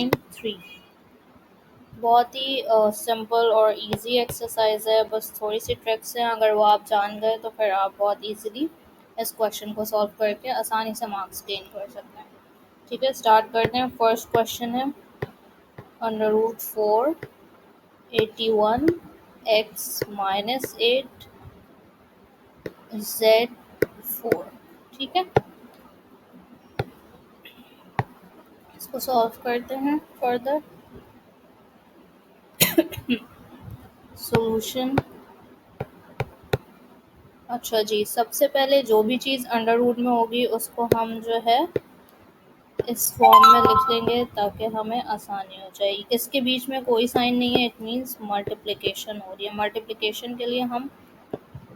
3 बहुत ही सिंपल और easy exercise है, बस थोड़ी सी ट्रिक्स हैं, अगर वो आप जान गए तो फिर आप बहुत इजीली इस क्वेश्चन को सॉल्व करके आसानी से मार्क्स गेन कर सकते हैं। ठीक है, स्टार्ट करते हैं। फर्स्ट क्वेश्चन है √481x-8 z4। ठीक है, इसको सॉल्व करते हैं फर्दर। सॉल्यूशन। अच्छा जी, सबसे पहले जो भी चीज़ अंडर रूट में होगी उसको हम जो है इस फॉर्म में लिख लेंगे ताकि हमें आसानी हो जाएगी। इसके बीच में कोई साइन नहीं है, इट मीन्स मल्टीप्लिकेशन हो रही है। मल्टीप्लिकेशन के लिए हम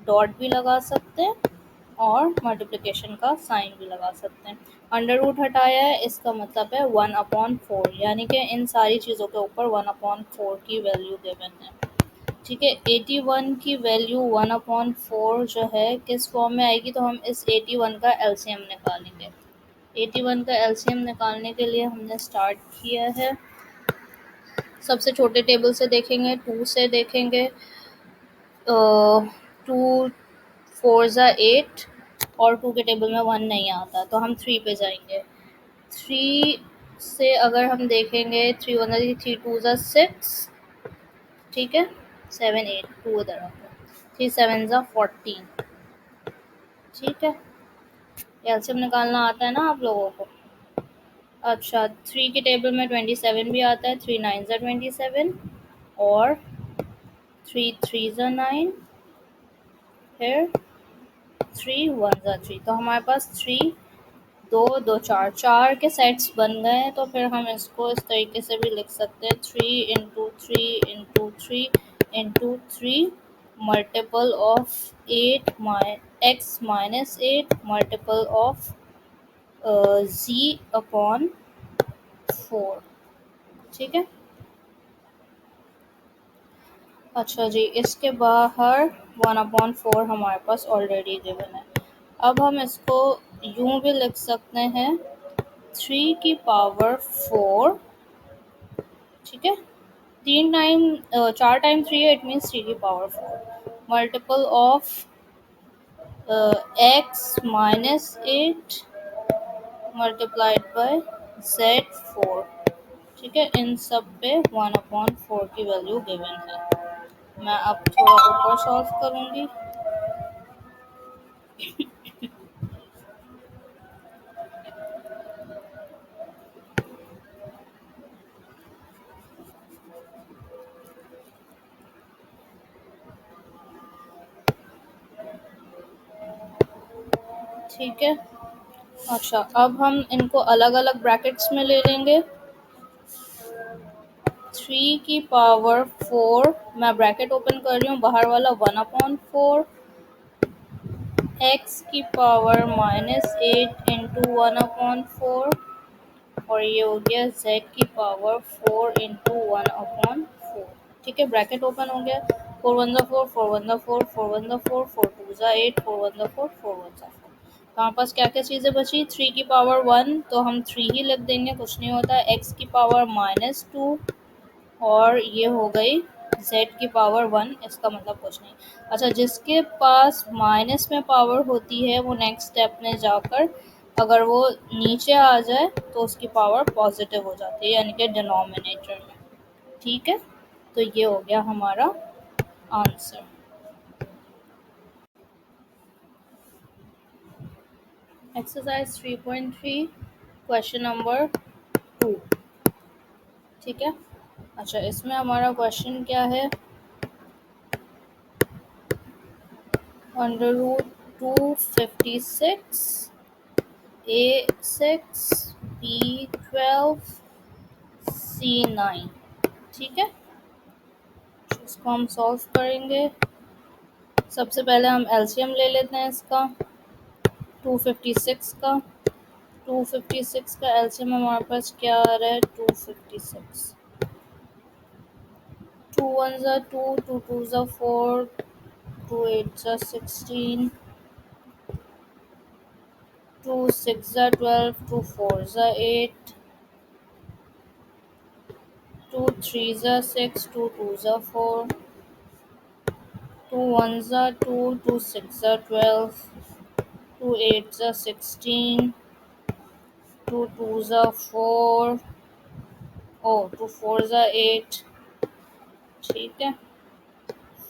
डॉट भी लगा सकते हैं और मल्टीप्लिकेशन का साइन भी लगा सकते हैं। अंडर रूट हटाया है, इसका मतलब है 1/4, यानी कि इन सारी चीज़ों के ऊपर 1/4 की वैल्यू गिवन है। ठीक है, 81 की वैल्यू 1/4 जो है किस फॉर्म में आएगी, तो हम इस 81 का एलसीएम निकालेंगे। 81 का एलसीएम निकालने के लिए हमने स्टार्ट किया है, सबसे छोटे टेबल से देखेंगे, 2 से देखेंगे। 2 4 ज़ा 8 और 2 के टेबल में 1 नहीं आता, तो हम 3 पे जाएंगे। 3 से अगर हम देखेंगे, 3 1 3 2 ज़ा 6। ठीक है, 7 8 2 इधर आता है, 3 7 ज़ा 14। ठीक है, एलसीएम निकालना आता है ना आप लोगों को। अच्छा, 3 के टेबल में 27 भी आता है, 3 9 ज़ा 27 और 3 3 ज़ा 9, फिर 3 1 ज़ा 3। तो हमारे पास 3 2 2 4 4 के सेट्स बन गए हैं। तो फिर हम इसको इस तरीके से भी लिख सकते हैं, 3 into 3 into 3 into 3 multiple of 8 x minus 8 multiple of z upon 4। ठीक है, अच्छा जी, इसके बाहर 1/4 हमारे पास ऑलरेडी गिवन है। अब हम इसको यूं भी लिख सकते हैं, 3 की पावर 4। ठीक है, 4 टाइम 3 है, इट मीन्स 3 की power 4 multiple of x minus 8 multiplied by z4। ठीक है, इन सब पे 1/4 की वैल्यू गिवन है। मैं अब थोड़ा ऊपर सॉल्व करूँगी। ठीक है, अच्छा, अब हम इनको अलग अलग ब्रैकेट्स में ले लेंगे। 3 की पावर 4, मैं ब्रैकेट ओपन कर रही हूँ, बाहर वाला 1/4, x की पावर माइनस 8 इंटू 1/4 और ये हो गया z की पावर 4 इंटू 1/4। ठीक है, ब्रैकेट ओपन हो गया। 4 1 4 4 1 4 4 1 4 4 2 8 4 1 4 4 1 4। हमारे पास क्या क्या चीज़ें बची, 3 की पावर 1 तो हम 3 ही लिख देंगे, कुछ नहीं होता। x की पावर -2 और ये हो गई z की पावर 1, इसका मतलब कुछ नहीं। अच्छा, जिसके पास माइनस में पावर होती है वो नेक्स्ट स्टेप में जाकर अगर वो नीचे आ जाए तो उसकी पावर पॉजिटिव हो जाती है, यानी कि डिनोमिनेटर में। ठीक है, तो ये हो गया हमारा आंसर। Exercise 3.3 question number 2। ठीक है, अच्छा, इसमें हमारा क्वेश्चन क्या है, √256 A6 B12 C9। ठीक है, इसको हम सॉल्व करेंगे। सबसे पहले हम एलसीएम ले लेते हैं इसका, 256 का। 256 का एलसीएम हमारे पास क्या आ रहा है, 256। 2 1 ज़ा 2, 2 2 ज़ा 4, 2 8 ज़ा 16, 2 6 ज़ा 12, 2 4 ज़ा 8, थ्री ज़ा सिक्स, टू टू ज़ा फोर, टू वन ज़ा टू, टू सिक्स ज़ा 12, टू एट ज़ा 16, टू टू ज़ा फोर, टू फोर ज़ा 8, ठीक है,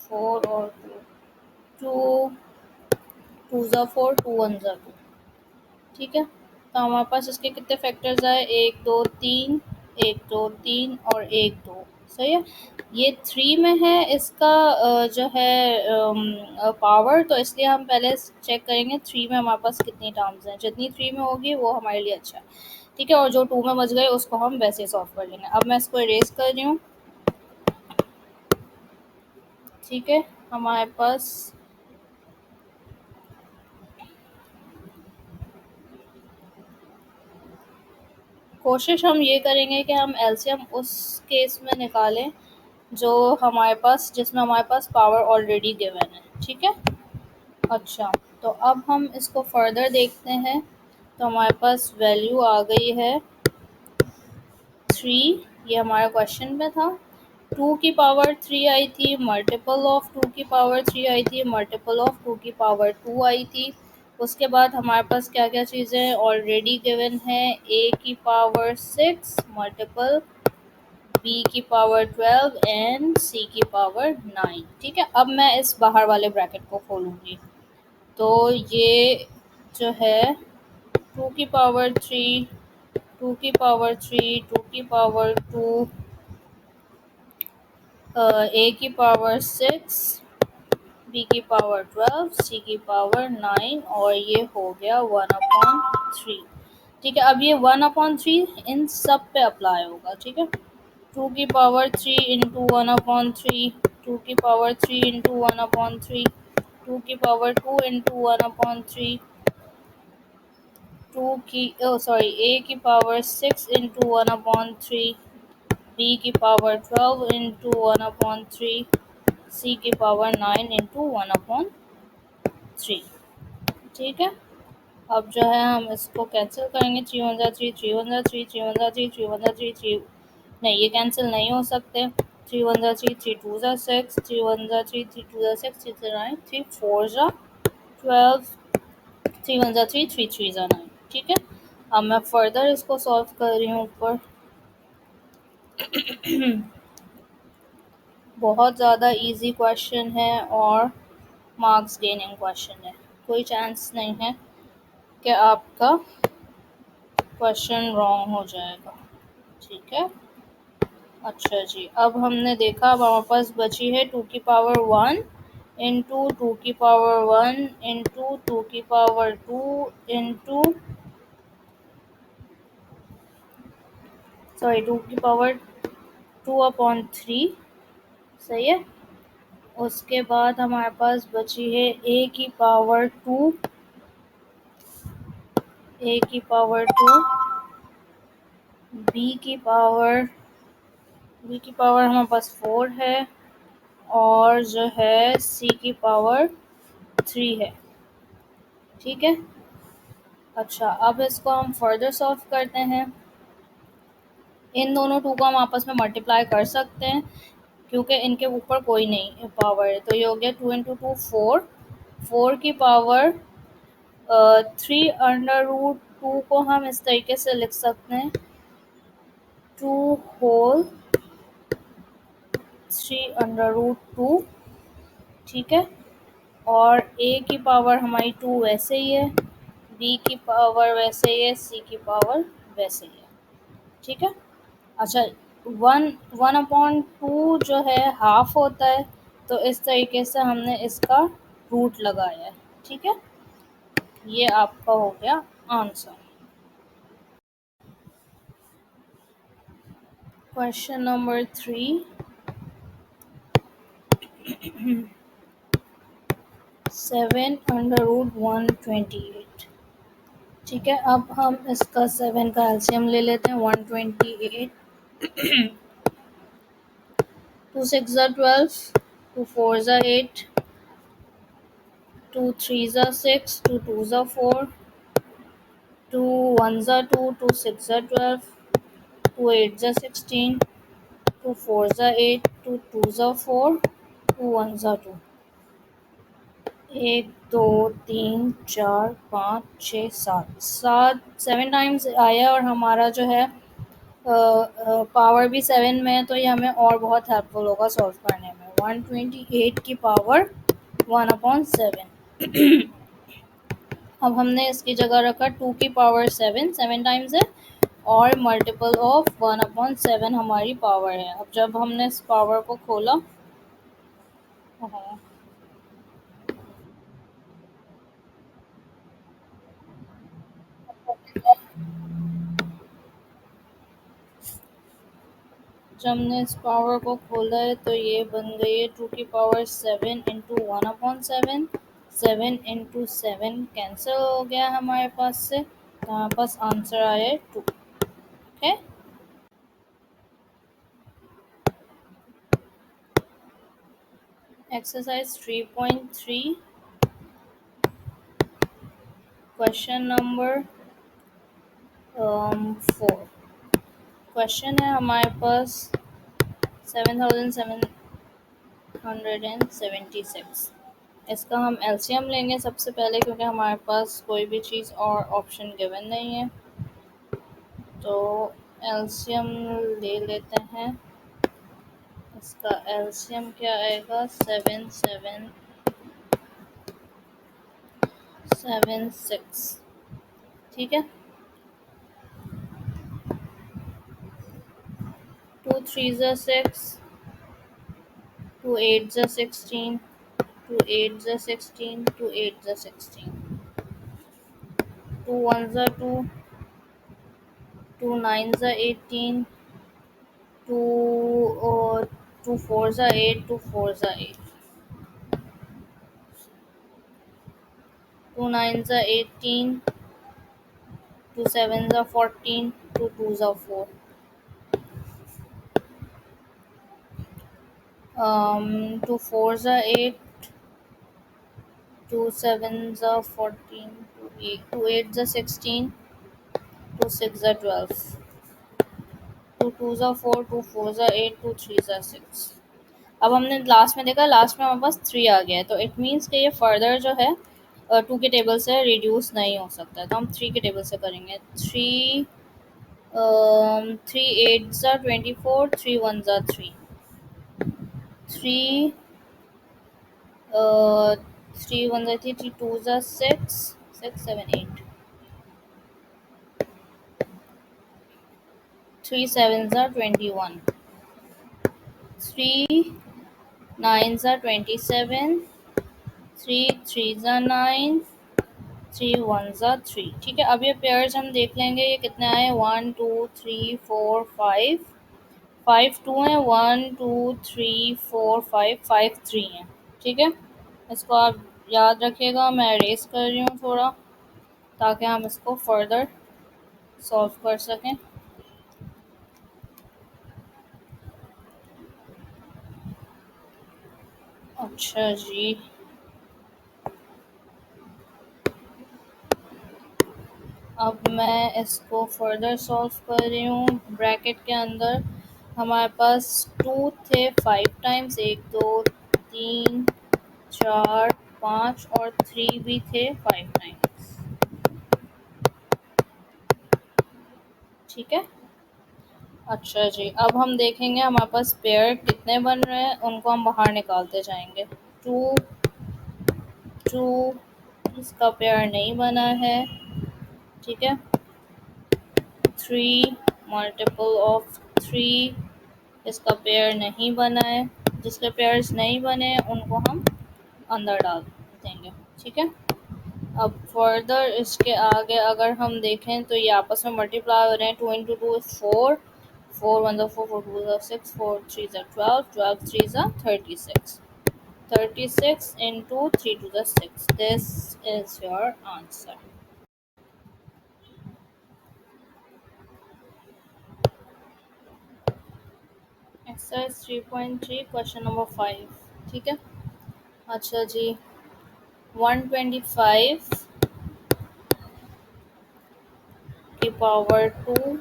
4 और 2, टू टू ज़ा फोर, टू वन ज़ा टू, ठीक है। तो हमारे पास इसके कितने फैक्टर्स आए, एक दो तीन, एक दो तीन और एक दो, सही है। ये थ्री में है इसका जो है पावर, तो इसलिए हम पहले चेक करेंगे थ्री में हमारे पास कितनी टर्म्स हैं, जितनी थ्री में होगी वो हमारे लिए अच्छा है, ठीक है। और जो टू में बच गए उसको हम वैसे सॉल्व कर लेंगे। अब मैं इसको इरेज कर रही हूँ, ठीक है। हमारे पास कोशिश हम ये करेंगे कि हम एलसीएम उस केस में निकालें जो हमारे पास, जिसमें हमारे पास पावर ऑलरेडी गिवन है, ठीक है। अच्छा, तो अब हम इसको फर्दर देखते हैं। तो हमारे पास वैल्यू आ गई है थ्री, ये हमारा क्वेश्चन में था। टू की पावर थ्री आई थी, मल्टीपल ऑफ टू की पावर थ्री आई थी, मल्टीपल ऑफ टू की पावर टू आई थी। उसके बाद हमारे पास क्या क्या चीज़ें ऑलरेडी गिवन है, ए की पावर सिक्स, मल्टीपल बी की पावर 12 एंड सी की पावर 9, ठीक है। अब मैं इस बाहर वाले ब्रैकेट को खोलूँगी, तो ये जो है टू की पावर थ्री, टू की पावर थ्री, टू की पावर टू, ए की पावर सिक्स, बी की पावर 12, सी की पावर 9 और ये हो गया 1/3, ठीक है। अब ये 1/3 इन सब पे अप्लाई होगा, ठीक है। टू की पावर थ्री इंटू 1/3, टू की पावर थ्री इंटू 1/3, टू की पावर टू इंटू 1/3, टू की सॉरी ए की पावर सिक्स इंटू 1/3, बी की पावर 12 इंटू 1/3, सी की पावर 9 इंटू 1/3, ठीक है। अब जो है हम इसको कैंसिल करेंगे, थ्री वन ज़ा थ्री, थ्री वन ज़ा थ्री, थ्री वन ज़ा थ्री, थ्री वन ज़ा थ्री, थ्री नहीं, ये कैंसिल नहीं हो सकते। थ्री वन ज़ा थ्री, थ्री टू ज़ा सिक्स, थ्री वन ज़ा थ्री, थ्री टू ज़ा सिक्स, थ्री ज़ा नाइन, थ्री फोर ज़ा 12, थ्री वन ज़ा थ्री, थ्री थ्री ज़ा 9, ठीक है। अब मैं फर्दर इसको सॉल्व कर रही हूँ ऊपर। बहुत ज़्यादा इजी क्वेश्चन है और मार्क्स गेनिंग क्वेश्चन है, कोई चांस नहीं है कि आपका क्वेश्चन रॉन्ग हो जाएगा, ठीक है। अच्छा जी, अब हमने देखा, अब हमारे पास बची है टू की पावर वन इंटू टू की पावर वन इंटू टू की power two into sorry two की पावर 2/3, सही है। उसके बाद हमारे पास बची है ए की पावर टू, ए की पावर टू, बी की पावर, बी की पावर हमारे पास 4 है और जो है सी की पावर 3 है, ठीक है। अच्छा, अब इसको हम फर्दर सॉल्व करते हैं। इन दोनों टू को हम आपस में मल्टीप्लाई कर सकते हैं क्योंकि इनके ऊपर कोई नहीं पावर है, तो ये हो गया two into two four, four की power three under root two को हम इस तरीके से लिख सकते हैं, two whole three under root two, ठीक है। और ए की पावर हमारी टू वैसे ही है, बी की पावर वैसे ही है, सी की पावर वैसे ही है, ठीक है। अच्छा, वन वन अपॉन टू जो है हाफ होता है, तो इस तरीके से हमने इसका रूट लगाया है, ठीक है। ये आपका हो गया आंसर। क्वेश्चन नंबर 3, 7/128, ठीक है। अब हम इसका 7 का एलसीएम ले लेते हैं, 128, टू सिक्स ज़ा 12, टू फोर ज़ा 8, टू थ्री ज़ा 6, टू टू ज़ा 4, टू वन ज़ा 2, टू सिक्स ज़ा 12, टू एट ज़ा 16, 2 4 ज़ा 8, 2 2 ज़ा 4, 2 1 ज़ा 2। 1 2 3 4 5 6 7 7 7 टाइम्स आया और हमारा जो है पावर भी 7 में है, तो ये हमें और बहुत हेल्पफुल होगा सॉल्व करने में। 128 की पावर 1/7। अब हमने इसकी जगह रखा 2 की पावर 7, 7 टाइम्स है, और मल्टीपल ऑफ 1/7 हमारी पावर है। अब जब हमने इस पावर को खोला, हाँ, जब हमने इस पावर को खोला है तो ये बन गई है 2 की पावर 7 इंटू 1/7। 7 इंटू 7 कैंसिल हो गया हमारे पास से, तो हमारे पास आंसर आया है 2। Okay, exercise 3.3, question number 4। Question है हमारे पास 7776। इसका हम एलसीएम लेंगे सबसे पहले, क्योंकि हमारे पास कोई भी चीज़ और ऑप्शन गिवन नहीं है। तो एलसीएम ले लेते हैं। इसका एलसीएम क्या आएगा? 7776। ठीक है, 2 3 ज़ा 6, 2 8 ज़ा 16, 2 8 ज़ा 16, 2 8 ज़ा 16, 2 1 ज़ा 2, 2 9 ज़ा 18, 2 और 2 4 ज़ा 8, 2 4 ज़ा 8, 2 9 ज़ा 18, 2 7 ज़ा 14, 2 2 ज़ा 4, 2 4 ज़ा 8, 2 7 ज़ा 14, 2 8 ज़ा 16, 2 6 ज़ा 12, 2 2 ज़ा 4, 2 4 ज़ा 8, 2 3 ज़ा 6। अब हमने लास्ट में देखा, लास्ट में हमारे पास 3 आ गया है, तो इट मीन्स कि ये फर्दर जो है 2 के टेबल से रिड्यूस नहीं हो सकता है, तो हम 3 के टेबल से करेंगे। 3 3 8 ज़ा 24, 3 1 ज़ा 3, 3 3 1 ज़ा 3, 3 2 ज़ा 6, 6 7 8, 3 7 ज़ा 21, 3 9 ज़ा 27, 3 3 ज़ा 9, 3 1 ज़ा 3। ठीक है, अब ये पेयर्स हम देख लेंगे ये कितने आए। 1 2 3 4 5, 5 2 हैं, 1 2 3 4 5, 5 3 हैं। ठीक है, इसको आप याद रखिएगा, मैं अरेज कर रही हूँ थोड़ा ताकि हम इसको फर्दर सॉल्व कर सकें। अच्छा जी, अब मैं इसको फर्दर सॉल्व कर रही हूँ। ब्रैकेट के अंदर हमारे पास 2 थे 5 टाइम्स, 1 2 3 4 5 और 3 भी थे 5 टाइम्स। ठीक है, अच्छा जी, अब हम देखेंगे हमारे पास पेयर कितने बन रहे हैं, उनको हम बाहर निकालते जाएंगे। 2 2 इसका पेयर नहीं बना है। ठीक है, 3 मल्टीपल ऑफ 3 इसका पेयर नहीं बना है। जिसके पेयर्स नहीं बने उनको हम अंदर डाल देंगे। ठीक है, अब फर्दर इसके आगे अगर हम देखें तो ये आपस में मल्टीप्लाई हो रहे हैं। 2 इंटू 2 इज 4, 4 1 ज़ा 4, 4 2 ज़ा 6, 4 3 ज़ा 12, 12 3 ज़ा 36, 36 इंटू 3 2 ज़ा 6। This is your answer. Exercise 3.3, question number 5। ठीक है, अच्छा जी, 125 की power 2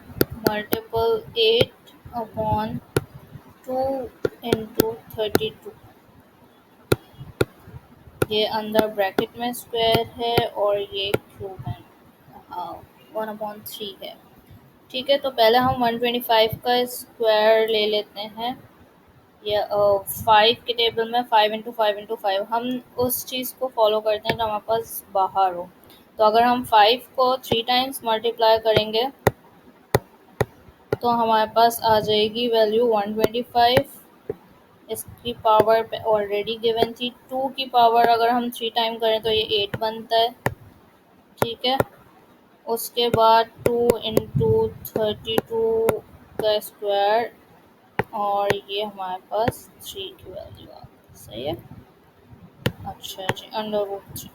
multiple 8 upon two into 32, ये अंदर ब्रैकेट में स्क्वायर है और ये क्यूब है, 1/3 है। ठीक है, तो पहले हम 125 का स्क्वायर ले लेते हैं। ये 5 के टेबल में 5 × 5 × 5 हम उस चीज़ को फॉलो करते हैं जो हमारे पास बाहर हो। तो अगर हम 5 को 3 टाइम्स मल्टीप्लाई करेंगे तो हमारे पास आ जाएगी वैल्यू 125। इसकी पावर ऑलरेडी गिवन थी। 2 की पावर अगर हम 3 टाइम करें तो ये 8 बनता है। ठीक है, उसके बाद 2 × 32 का स्क्वायर और ये हमारे पास 3 की वैल्यू आ गई। सही है। अच्छा जी, √3।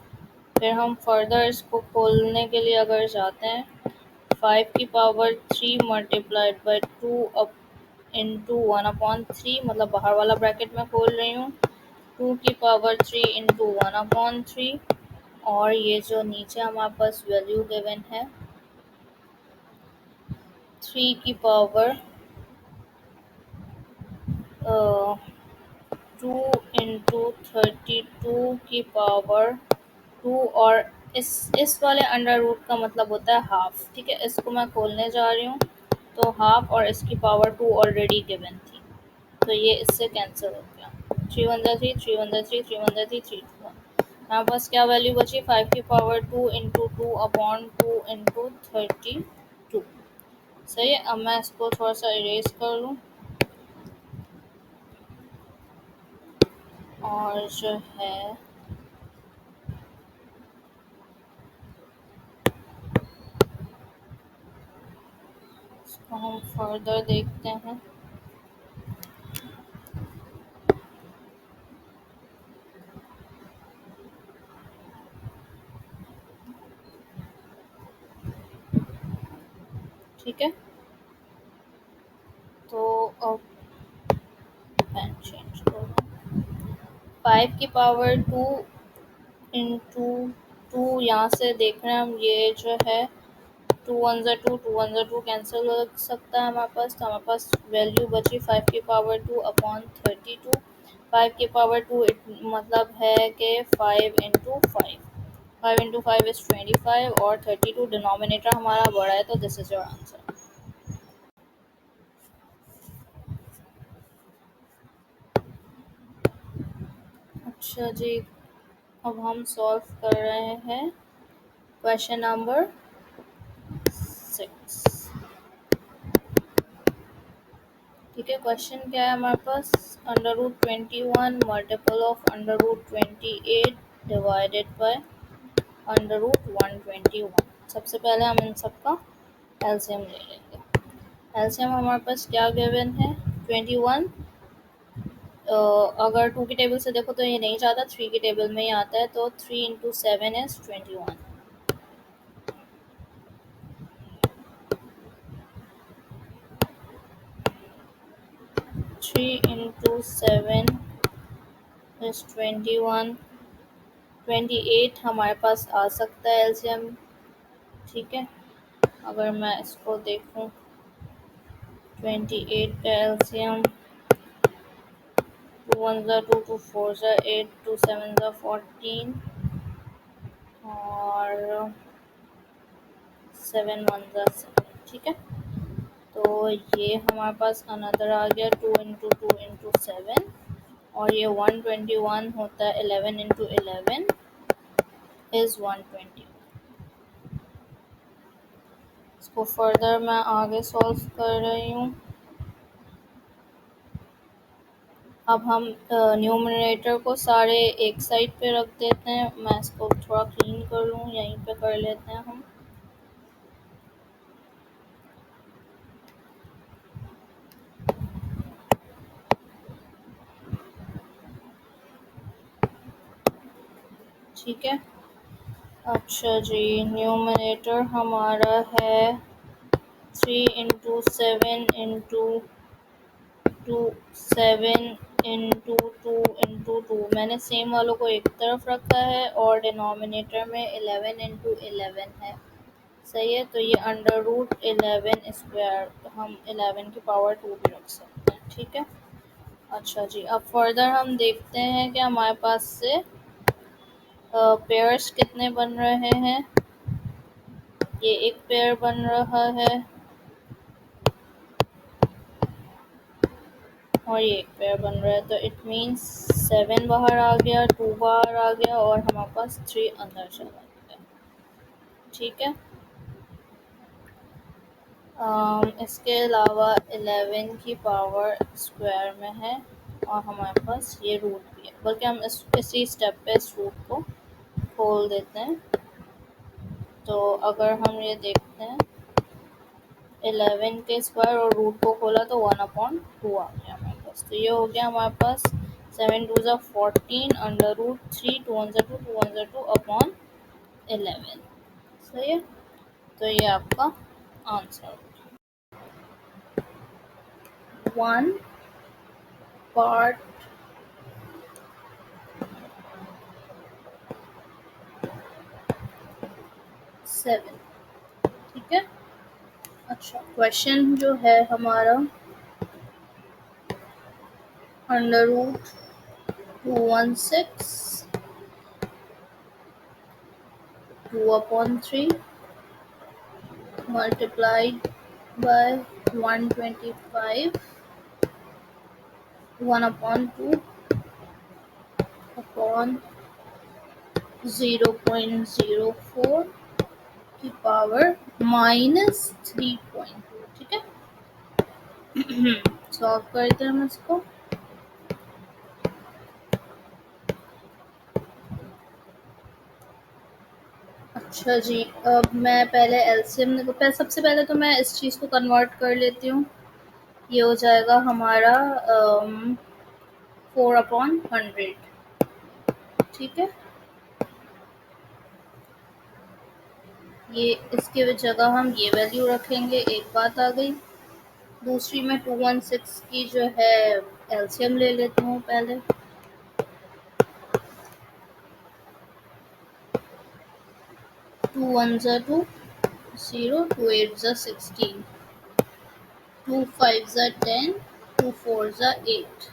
फिर हम फर्दर इसको खोलने के लिए अगर जाते हैं, 5 की power 3 multiplied by 2 up into 1/3, मतलब बाहर वाला ब्रैकेट में खोल रही हूँ। 2 की पावर 3 इंटू 1/3 और ये जो नीचे हमारे पास वैल्यू गिवन है 3 की पावर 2 × 32 की पावर 2 और इस वाले अंडर रूट का मतलब होता है हाफ। ठीक है, इसको मैं खोलने जा रही हूँ तो हाफ और इसकी पावर 2 ऑलरेडी गिवन थी तो ये इससे कैंसिल हो गया। 3 × 1 = 3, 3 × 1 = 3, 3 × 1 = 3, 3 × 1। हमारे पास क्या वैल्यू बची? 5 की पावर 2 इंटू 2/2 इंटू 32। सही है। अब मैं इसको थोड़ा सा इरेज कर लूँ और जो है इसको हम फर्दर देखते हैं। ठीक है, तो अब पेन चेंज करो। 5 की पावर 2 इंटू 2, यहाँ से देख रहे हैं हम, ये जो है 2 1 ज़ा 2, 2 1 ज़ा 2 कैंसिल हो सकता है हमारे पास। तो हमारे पास वैल्यू बची 5 की पावर 2/32। 5 की पावर 2 मतलब है कि 5 × 5, 5 × 5 = 25 और 32 डिनोमिनेटर हमारा बड़ा है तो दिस इज योर आंसर। अच्छा जी, अब हम सॉल्व कर रहे हैं क्वेश्चन नंबर 6। ठीक है, क्वेश्चन क्या है हमारे पास? √21 मल्टीपल ऑफ √28 डिवाइडेड बाय √121। सबसे पहले हम इन सब का एलसीएम ले लेंगे। एलसीएम हमारे पास क्या गिवन है? 21। अगर 2 की टेबल से देखो तो ये नहीं जाता, 3 की टेबल में ही आता है। तो 3 × 7 = 21। 3 × 7 = 21। 28 हमारे पास आ सकता है एलसीएम। ठीक है, अगर मैं इसको देखूं 28 का एलसीएम 2 1 ज़ा 2, 2 4 ज़ा 8, 2 7 ज़ा 14 और 7 1 ज़ा 7। ठीक है, तो ये हमारे पास अनदर आ गया 2 × 2 × 7 और ये 121 होता है। 11 × 11 = 120। इसको फर्दर मैं आगे सॉल्व कर रही हूँ। अब हम न्यूमरेटर को सारे एक साइड पे रख देते हैं। मैं इसको थोड़ा क्लीन कर लूँ, यहीं पे कर लेते हैं हम। ठीक है, अच्छा जी, न्यूमरेटर हमारा है 3 × 7 × 2 7 × 2 × 2। मैंने सेम वालों को एक तरफ रखा है और डिनोमिनेटर में 11 × 11 है। सही है, तो ये √11² हम 11 की पावर 2 भी रख सकते हैं। ठीक है, अच्छा जी, अब फर्दर हम देखते हैं कि हमारे पास से पेयर्स कितने बन रहे हैं। ये एक पेयर बन रहा है और ये एक पेयर बन रहा है, तो इट मीन्स 7 बाहर आ गया, 2 बाहर आ गया और हमारे पास 3 अंदर चला गया। ठीक है। इसके अलावा 11 की पावर स्क्वायर में है और हमारे पास ये रूट भी है, बल्कि हम इसी स्टेप पे इस रूट को खोल देते हैं। तो अगर हम ये देखते हैं 11 के स्क्वायर और रूट को खोला तो 1/2 आ गया हमारे पास। तो ये हो गया हमारे पास 7 2 ज़ा 14 अंडर रूट 3 2 1 ज़ा 2 2 1 ज़ा 2 अपॉन 11। सही है। तो ये आपका आंसर 1 पार्ट 7। ठीक है। अच्छा, क्वेश्चन जो है हमारा under root 216 2/3 multiplied by 125 1/2 upon 0.04 की पावर -3.2। ठीक है। सॉल्व करते हैं हम इसको। अच्छा जी, अब मैं पहले एलसीएम सबसे पहले तो मैं इस चीज़ को कन्वर्ट कर लेती हूँ। ये हो जाएगा हमारा 4/100। ठीक है। ये इसके जगह हम ये वैल्यू रखेंगे। एक बात आ गई। दूसरी मैं 216 की जो है एलसीएम ले लेती हूँ पहले। 2 1 ज़ा 2 0 2 8 ज़ा 16 2 5 ज़ा 10 2 4 ज़ा 8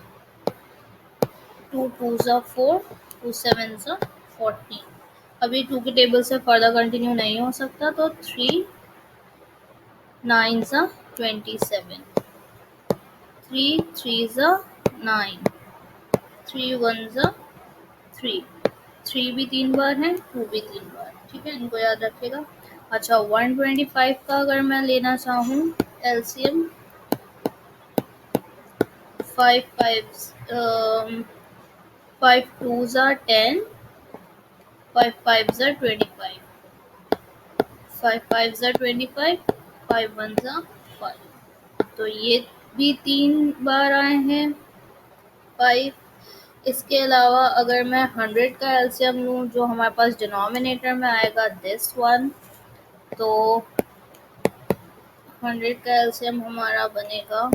2 2 ज़ा 4 2 7 ज़ा 14। अभी 2 के टेबल से फर्दर कंटिन्यू नहीं हो सकता, तो 3 9 ज़ा 27 3 3 ज़ा 9 3 1 ज़ा 3 3 भी 3 बार है, 2 भी 3 बार। ठीक है, इनको याद रखेगा। अच्छा, 125 का अगर मैं लेना चाहूँ एलसीएम, 5 2 ज़ा 10 5 5 ज़ा 25 5 5 ज़ा 25 5 1 ज़ा 5। तो ये भी 3 बार आए हैं 5। इसके अलावा अगर मैं 100 का एलसीएम लूँ, जो हमारे पास डिनोमिनेटर में आएगा दिस वन, तो 100 का एलसीएम हमारा बनेगा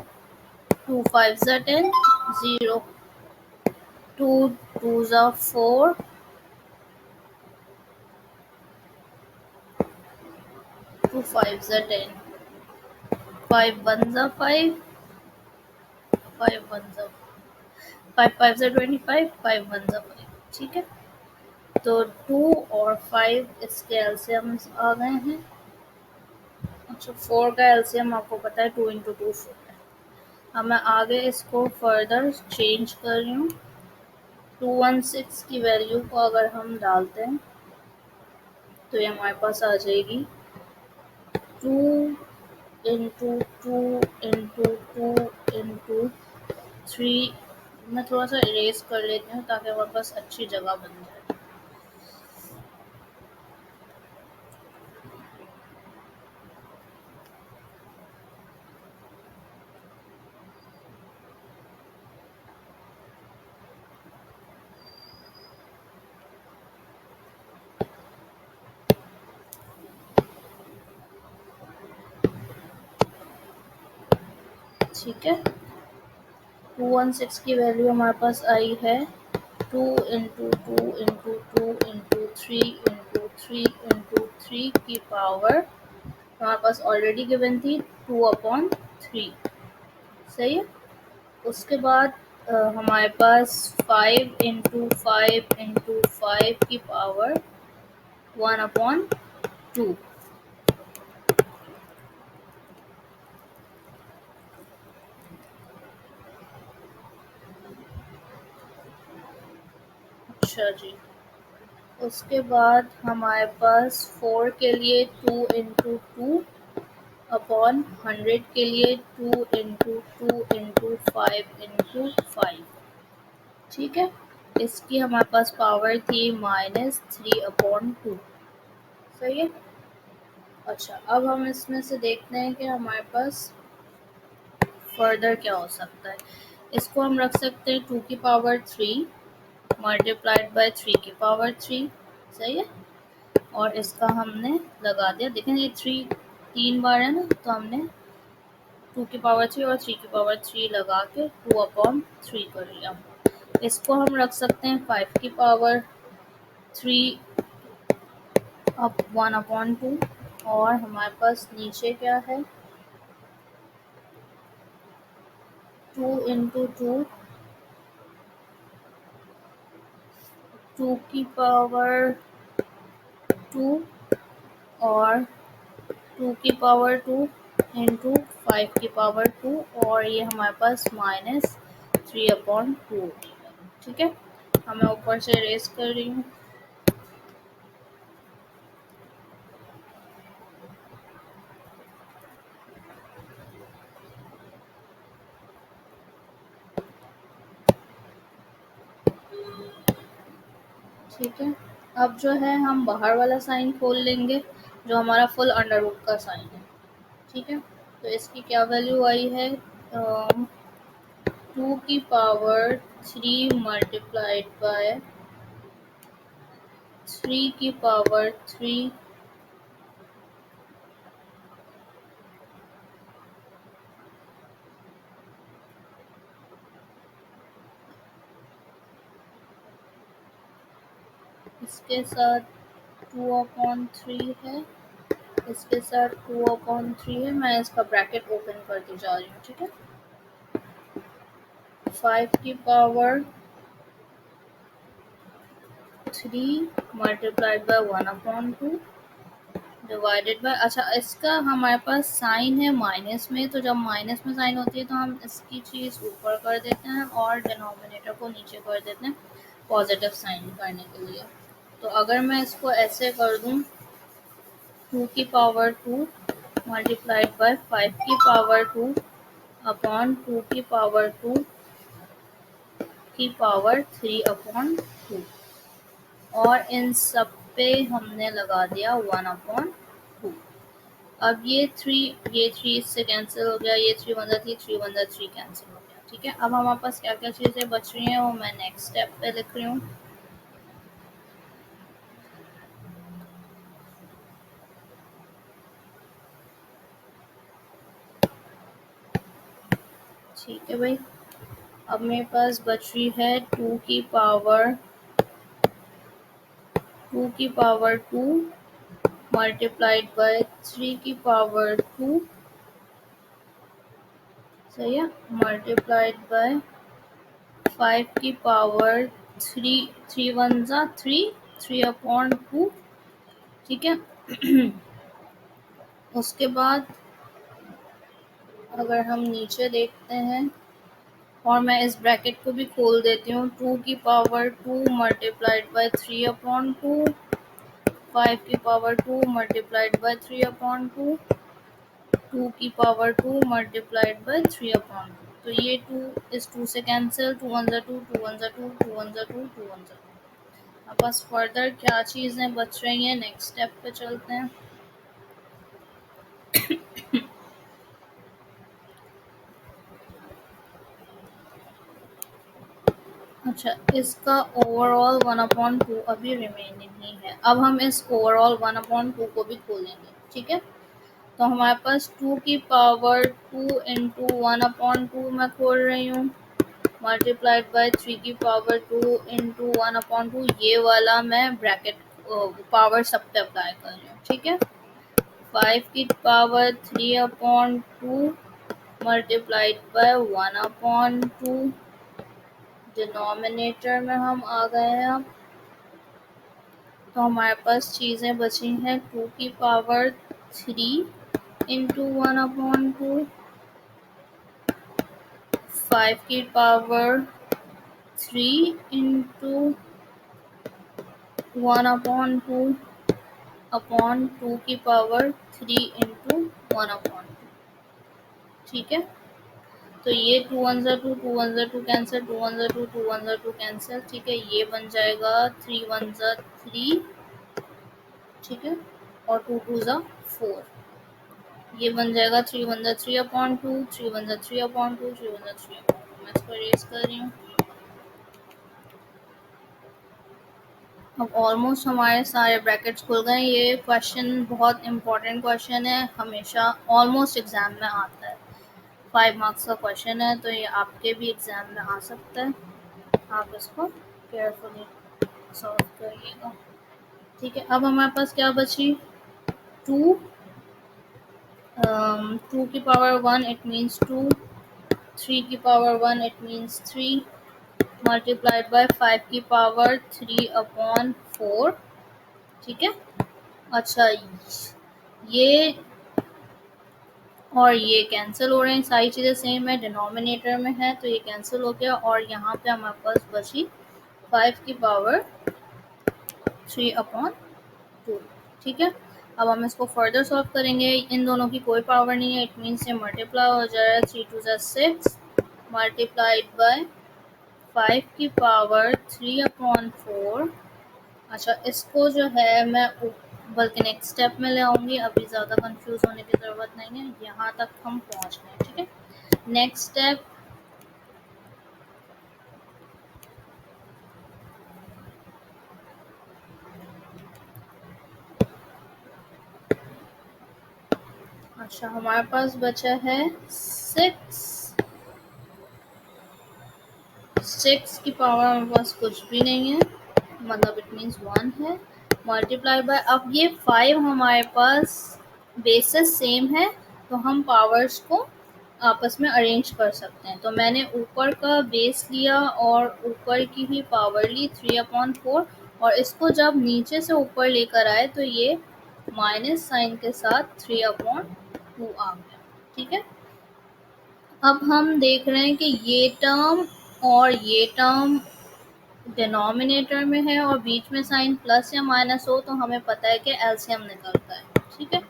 2 5 ज़ा 10 0 2 2 ज़ा 4 2 5 ज़ा 10 5 1 ज़ा 5 5 1 ज़ा 5 5 ज़ा 25 5 1 ज़ा 5। ठीक है। तो 2 और 5 इसके एलसीएम्स आ गए हैं। अच्छा, 4 का एलसीएम आपको पता है 2 × 2 4 है। अब मैं आगे इसको फर्दर चेंज कर रही हूँ। 216 की वैल्यू को अगर हम डालते हैं तो ये हमारे पास आ जाएगी 2 × 2 × 2 × 3। मैं थोड़ा सा इरेज कर लेती हूँ ताकि हमारे पास अच्छी जगह बन जाए। ठीक है। 216 की वैल्यू हमारे पास आई है 2 × 2 × 2 × 3 × 3 × 3 की पावर हमारे पास ऑलरेडी गिवन थी 2/3। सही है। उसके बाद हमारे पास 5 × 5 × 5 की पावर 1/2। अच्छा जी, उसके बाद हमारे पास 4 के लिए 2 × 2/100 के लिए 2 × 2 × 5 × 5। ठीक है, इसकी हमारे पास पावर थी -3/2। सही है। अच्छा, अब हम इसमें से देखते हैं कि हमारे पास फर्दर क्या हो सकता है। इसको हम रख सकते हैं 2 की पावर 3 मल्टीप्लाइड बाय 3 की पावर 3। सही है। और इसका हमने लगा दिया, देखें ये 3 बार है ना, तो हमने 2 की पावर 3 और 3 की पावर 3 लगा के 2/3 कर लिया। इसको हम रख सकते हैं 5 की पावर 3 अब 1/2। और हमारे पास नीचे क्या है, 2 × 2 2 की पावर 2 और 2 की पावर 2 × 5 की पावर 2 और ये हमारे पास -3/2। ठीक है, मैं ऊपर से रेस कर रही हूँ। ठीक है, अब जो है हम बाहर वाला साइन खोल लेंगे जो हमारा फुल अंडर रूट का साइन है। ठीक है, तो इसकी क्या वैल्यू आई है, 2 की पावर 3 मल्टीप्लाइड बाय 3 की पावर 3 इसके साथ 2/3 है, इसके साथ 2/3 है। मैं इसका ब्रैकेट ओपन करती जा रही हूँ। ठीक है, 5 की power 3 multiplied by 1/2 divided by, अच्छा इसका हमारे पास साइन है माइनस में, तो जब माइनस में साइन होती है तो हम इसकी चीज़ ऊपर कर देते हैं और डिनोमिनेटर को नीचे कर देते हैं पॉजिटिव साइन करने के लिए। तो अगर मैं इसको ऐसे कर दूं, 2 की पावर 2 मल्टीप्लाइड बाय 5 की पावर 2 अपॉन 2 की पावर 2 की पावर 3/2 और इन सब पे हमने लगा दिया 1/2। अब ये थ्री इससे कैंसिल हो गया, ये 3 कैंसिल हो गया। ठीक है, अब हमारे पास क्या क्या चीज़ें बच रही हैं वो मैं नेक्स्ट स्टेप पे लिख रही हूँ। ठीक है भाई, अब मेरे पास बच रही है 2 की पावर 2 मल्टीप्लाइड बाय 3 की पावर 2। सही है, मल्टीप्लाइड बाय 5 की पावर 3, 3 × 1 = 3, 3/2। ठीक है, उसके बाद अगर हम नीचे देखते हैं और मैं इस ब्रैकेट को भी खोल देती हूँ, 2 की पावर 2 मल्टीप्लाइड बाय 3/2, 5 की पावर 2 मल्टीप्लाइड बाय 3/2, 2 की पावर 2 मल्टीप्लाइड बाय 3/2। तो ये 2 इस 2 से कैंसिल, 2 1 ज़ा 2, 2 1 ज़ा 2, 2 1 ज़ा 2, 2 1 ज़ा 2। अब बस फर्दर क्या चीज़ें बच रही हैं, नेक्स्ट स्टेप पे चलते हैं। अच्छा, इसका ओवरऑल 1/2 अभी रिमेनिंग ही है। अब हम इस ओवरऑल 1/2 को भी खोलेंगे। ठीक है, तो हमारे पास 2 की पावर 2 इंटू 1/2 मैं खोल रही हूँ मल्टीप्लाइड बाय 3 की पावर 2 इंटू 1/2। ये वाला मैं ब्रैकेट पावर सब पे अप्लाई कर रही हूँ। ठीक है, 5 की पावर 3/2 मल्टीप्लाइड बाय 1/2 डिनोमिनेटर में हम आ गए हैं अब, तो हमारे पास चीज़ें बची हैं 2 की पावर 3 इंटू 1/2, 5 की पावर 3 इंटू 1/2 अपॉन 2 की पावर 3 इंटू 1/2। ठीक है, तो ये 2 1 ज़ा 2, 2 1 ज़ा 2 कैंसिल, 2 1 ज़ा 2, 2 1 ज़ा 2 कैंसिल। ठीक है, ये बन जाएगा 3 1 ज़ा 3। ठीक है, और 2 2 ज़ा 4। ये बन जाएगा 3 1 ज़ा 3 अपॉन 2, 3 1 ज़ा 3 अपॉन 2, 3 1 ज़ा 3 अपॉन 2। मैं इसको इरेज कर रही हूँ। अब ऑलमोस्ट हमारे सारे ब्रैकेट्स खुल गए। ये क्वेश्चन बहुत इंपॉर्टेंट क्वेश्चन है, हमेशा ऑलमोस्ट एग्जाम में आता है। 5 मार्क्स का क्वेश्चन है, तो ये आपके भी एग्जाम में आ सकता है। आप इसको केयरफुली सॉल्व करिएगा। ठीक है, अब हमारे पास क्या बची? 2 2 की पावर 1 इट मीन्स 2, 3 की power 1 it means 3, multiplied by 5 की पावर 3 अपॉन 4। ठीक है, अच्छा ये और ये कैंसिल हो रहे हैं, सारी चीज़ें सेम है, डिनोमिनेटर में है तो ये कैंसिल हो गया, और यहाँ पे हमारे पास बची 5 की पावर 3 अपॉन 2। ठीक है, अब हम इसको फर्दर सॉल्व करेंगे। इन दोनों की कोई पावर नहीं है, इट मीन्स ये मल्टीप्लाई हो जाएगा। 3 2 ज़ा 6 मल्टीप्लाइड बाय 5 की पावर 3 अपॉन 4। अच्छा, इसको जो है मैं बल्कि नेक्स्ट स्टेप में ले आऊँगी, अभी ज़्यादा कंफ्यूज होने की ज़रूरत नहीं है, यहाँ तक हम पहुँच गए। ठीक है, नेक्स्ट स्टेप, अच्छा हमारे पास बचा है 6 की पावर हमारे पास कुछ भी नहीं है, मतलब इट मीन्स 1 है, मल्टीप्लाई बाय, अब ये 5 हमारे पास बेसिस सेम है, तो हम पावर्स को आपस में अरेंज कर सकते हैं। तो मैंने ऊपर का बेस लिया और ऊपर की ही पावर ली 3/4, और इसको जब नीचे से ऊपर लेकर आए तो ये माइनस साइन के साथ 3/2 आ गया। ठीक है, अब हम देख रहे हैं कि ये टर्म और ये टर्म डिनोमिनेटर में है और बीच में साइन प्लस या माइनस हो, तो हमें पता है कि एलसीएम निकलता है। ठीक है,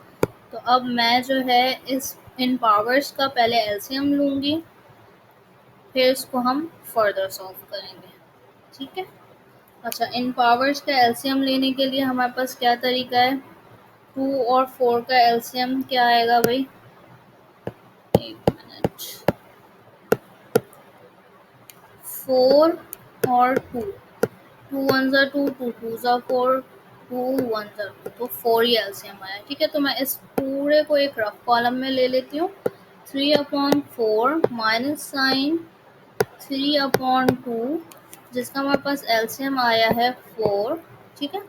तो अब मैं जो है इस इन पावर्स का पहले एलसीएम लूँगी, फिर इसको हम फर्दर सॉल्व करेंगे। ठीक है, अच्छा इन पावर्स का एलसीएम लेने के लिए हमारे पास क्या तरीका है? 2 और 4 का एलसीएम क्या आएगा भाई? एक मिनट, 4 और 2, 2 1 ज़ा 2, 2 2 ज़ा 4, 2 1 ज़ा 2, तो 4 ही एलसीएम आया। ठीक है, तो मैं इस पूरे को एक रफ कॉलम में ले लेती हूँ। 3/4 माइनस साइन 3/2, जिसका हमारे पास एलसीएम आया है 4। ठीक है,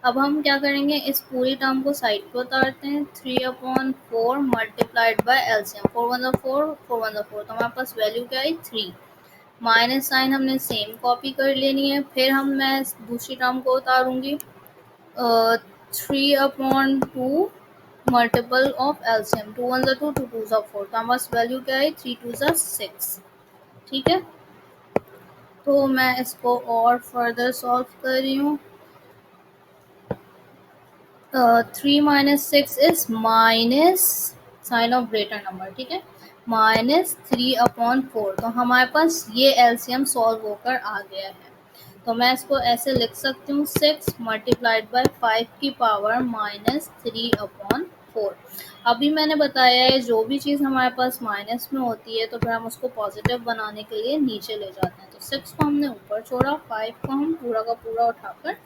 अब हम क्या करेंगे, इस पूरी टर्म को साइड पे उतारते हैं। 3/4 मल्टीप्लाइड बाय एलसीएम, 4 1 ज़ा 4, 4 1 ज़ा 4, तो हमारे पास वैल्यू क्या आई 3। माइनस साइन हमने सेम कॉपी कर लेनी है, फिर मैं दूसरी टर्म को उतारूंगी। 3/2 मल्टीपल ऑफ एलसीएम, 2 1 ज़ा 2, 2 2 ज़ा 4, तो हमारे पास वैल्यू क्या है 3 2 ज़ा 6। ठीक है, तो मैं इसको और फर्दर सॉल्व कर रही हूँ। 3 minus 6 is minus sign of greater number. ठीक है, -3/4, तो हमारे पास ये एलसीएम सॉल्व होकर आ गया है। तो मैं इसको ऐसे लिख सकती हूँ, 6 मल्टीप्लाइड बाय 5 की पावर -3/4। अभी मैंने बताया है जो भी चीज़ हमारे पास माइनस में होती है तो फिर हम उसको पॉजिटिव बनाने के लिए नीचे ले जाते हैं। तो 6 को हमने ऊपर छोड़ा, 5 को हम पूरा का पूरा उठाकर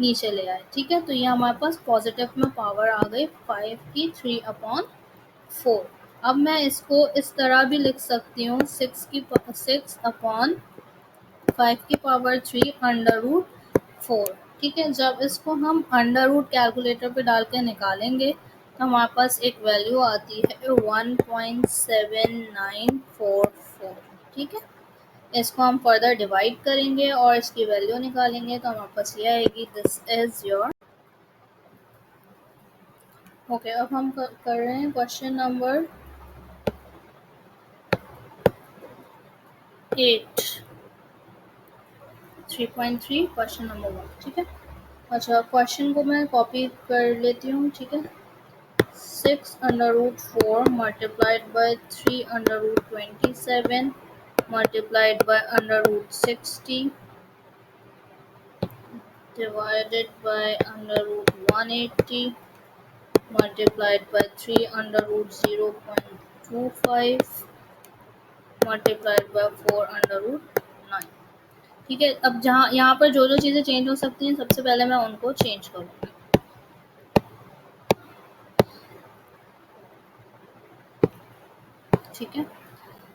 नीचे ले आए। ठीक है, तो ये हमारे पास पॉजिटिव में पावर आ गई 5 की 3/4। अब मैं इसको इस तरह भी लिख सकती हूँ, 6/5 की पावर 3 √4। ठीक है, जब इसको हम अंडर रूट कैलकुलेटर पे डाल के निकालेंगे तो हमारे पास एक वैल्यू आती है 1.7944। ठीक है, इसको हम फर्दर डिवाइड करेंगे और इसकी वैल्यू निकालेंगे तो हमारे पास ये आएगी, दिस इज़ योर। ओके, अब हम कर रहे हैं क्वेश्चन नंबर 8, 3.3 क्वेश्चन नंबर 1। ठीक है, अच्छा क्वेश्चन को मैं कॉपी कर लेती हूँ। ठीक है, 6√4 multiplied by 3√27 multiplied by √60 divided by √180 multiplied by 3 under root 0.25 multiplied by 4 under root 9। ठीक है, अब जहाँ यहाँ पर जो जो चीज़ें चेंज हो सकती हैं सबसे पहले मैं उनको चेंज करूँगी। ठीक है,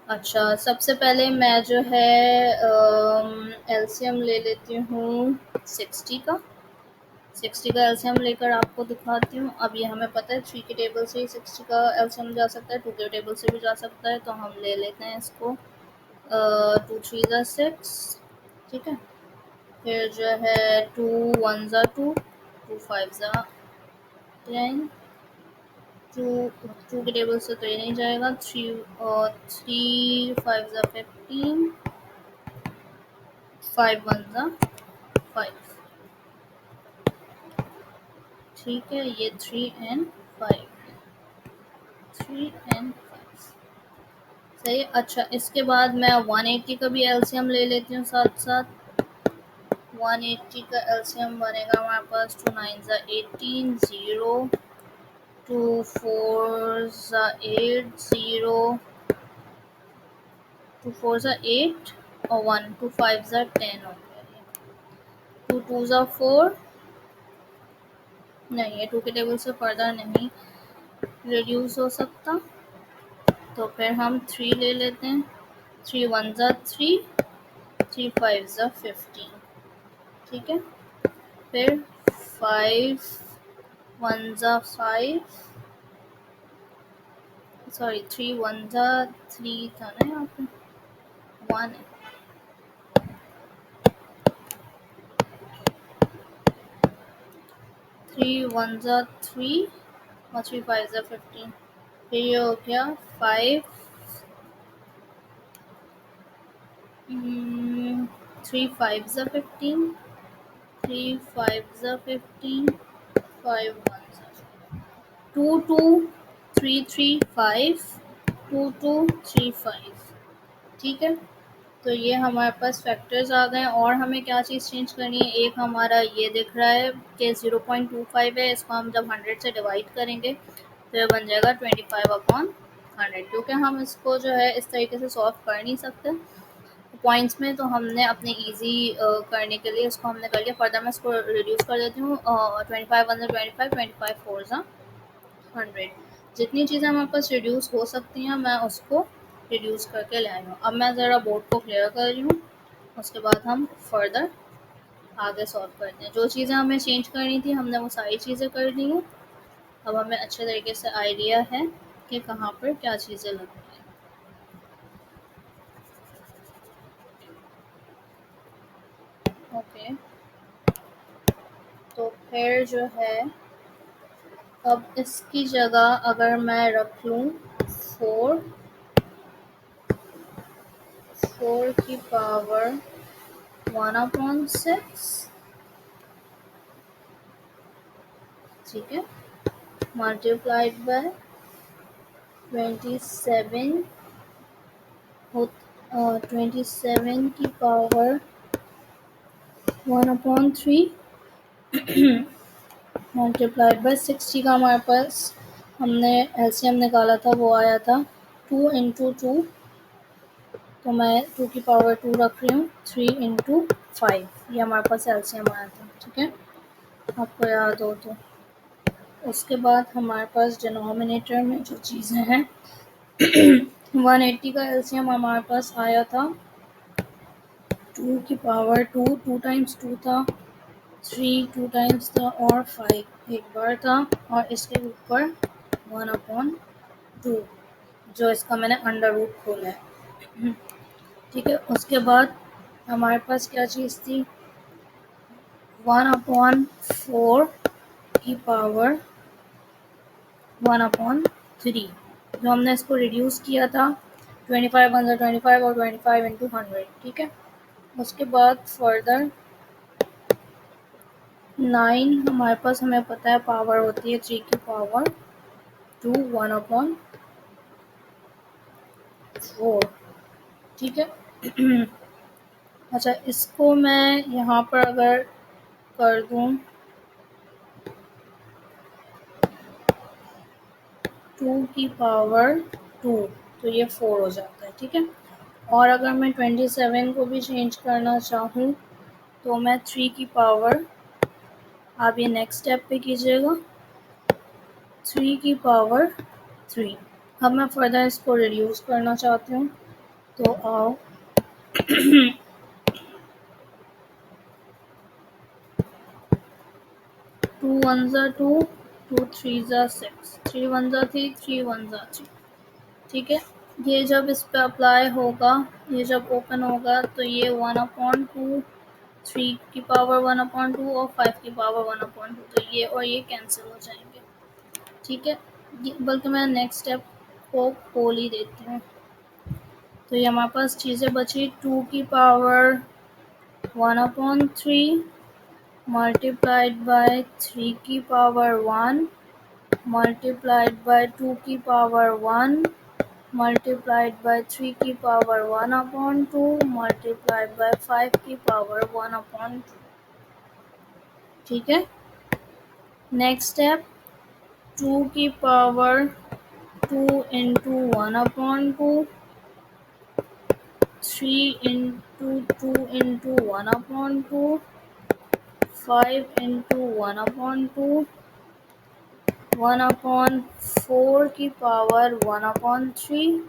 अच्छा सबसे पहले मैं जो है एलसीएम ले लेती हूँ 60 का। 60 का एलसीएम लेकर आपको दिखाती हूँ। अब ये हमें पता है 3 के टेबल से ही 60 का एलसीएम जा सकता है, 2 के टेबल से भी जा सकता है, तो हम ले लेते हैं इसको 2 3 ज़ा 6। ठीक है, फिर जो है 2 1 ज़ा 2, 2 5 ज़ा 10, 2 के टेबल से तो ये नहीं जाएगा, 3 5 ज़ा 15, 5 1 ज़ा 5। ठीक है, ये 3 and 5, 3 and 5 सही है। अच्छा इसके बाद मैं 180 का भी एलसीएम ले लेती हूँ साथ साथ। 180 का एलसीएम बनेगा हमारे पास 2 9 ज़ा 18, 0, 2 4 ज़ा 8, 0, 2 4 ज़ा 8 और 1, 2 5 ज़ा 10 हो गया। 2 2 ज़ा 4, नहीं ये 2 के टेबल से फर्दर नहीं रिड्यूस हो सकता, तो फिर हम 3 ले लेते हैं। 3 1 ज़ा 3, 3 5 ज़ा 15। ठीक है, फिर 5 1 ज़ा 5, सॉरी 3 1 ज़ा 3 था ना यहाँ पे, 1 है। 3 1 ज़ा 3 और 3 5 ज़ा 15। फिर ये हो गया 5 3 5 ज़ा 15, 3 5 ज़ा 15, 5 1 ज़ा 2 2 3 3 5, 2 2 3 5। ठीक है, तो ये हमारे पास फैक्टर्स आ गए और हमें क्या चीज़ चेंज करनी है। एक हमारा ये दिख रहा है कि 0.25 है, इसको हम जब 100 से डिवाइड करेंगे तो ये बन जाएगा 25/100, क्योंकि हम इसको जो है इस तरीके से सॉल्व कर नहीं सकते पॉइंट्स में, तो हमने अपने इजी करने के लिए इसको हमने कर लिया। फर्दर मैं इसको रिड्यूस कर देती हूँ। 25 1 25, 25 4 100, जितनी चीज़ें हमारे पास रिड्यूस हो सकती हैं मैं उसको रिड्यूस करके ले आई हूँ। अब मैं ज़रा बोर्ड को क्लियर कर रही हूँ, उसके बाद हम फर्दर आगे सॉल्व करते हैं। जो चीज़ें हमें चेंज करनी थी हमने वो सारी चीज़ें कर ली हैं। अब हमें अच्छे तरीके से आइडिया है कि कहाँ पर क्या चीज़ें लगती हैं। ओके, तो फिर जो है अब इसकी जगह अगर मैं रख लूँ 4 की पावर 1/6, ठीक है, मल्टीप्लाइड बाय 27 27 की पावर 1/3 मल्टीप्लाइड बाय 60 का हमारे पास हमने एलसीएम निकाला था, वो आया था 2 × 2, तो मैं 2 की पावर 2 रख रही हूँ, 3 × 5, ये हमारे पास एलसीएम आया था। ठीक है, आपको याद हो तो। उसके बाद हमारे पास डिनोमिनेटर में जो चीज़ें हैं 180 का एलसीएम हमारे पास आया था 2 की पावर 2, 2 टाइम्स 2 था, 3 2 टाइम्स था और 5 एक बार था, और इसके ऊपर 1/2 जो इसका मैंने अंडर रूट खोला है। ठीक है। उसके बाद हमारे पास क्या चीज़ थी, 1/4 की पावर 1/3, जो हमने इसको रिड्यूस किया था 25 1 25 और 25 इंटू 100। ठीक है। उसके बाद फर्दर 9 हमारे पास, हमें पता है पावर होती है 3 की पावर 2 1/4। ठीक है। अच्छा, इसको मैं यहाँ पर अगर कर दूँ 2 की पावर 2, तो ये 4 हो जाता है। ठीक है। और अगर मैं 27 को भी चेंज करना चाहूँ तो मैं 3 की पावर, आप ये नेक्स्ट स्टेप पे कीजिएगा, 3 की पावर 3। अब मैं फर्दर इसको रिड्यूस करना चाहती हूँ, तो आओ 2 1 2, 2 3 6, 3 1 3, 3 1 3। ठीक है। ये जब इस पे अप्लाई होगा, ये जब ओपन होगा तो ये 1/2, 3 की पावर 1/2 और 5 की पावर 1/2, तो ये और ये कैंसिल हो जाएंगे। ठीक है। बल्कि मैं नेक्स्ट स्टेप को खोल ही देती हूँ। तो ये हमारे पास चीज़ें बची, 2 की पावर 1/3 मल्टीप्लाइड बाय 3 की पावर 1 मल्टीप्लाइड बाय 2 की पावर 1 मल्टीप्लाइड बाय 3 की पावर 1/2 मल्टीप्लाइड बाय 5 की पावर 1/2। ठीक है। नेक्स्ट स्टेप, 2 की power 2 into 1/2, 3 into 2 into 1/2, 5 into 1/2, 1/4 की पावर 1/3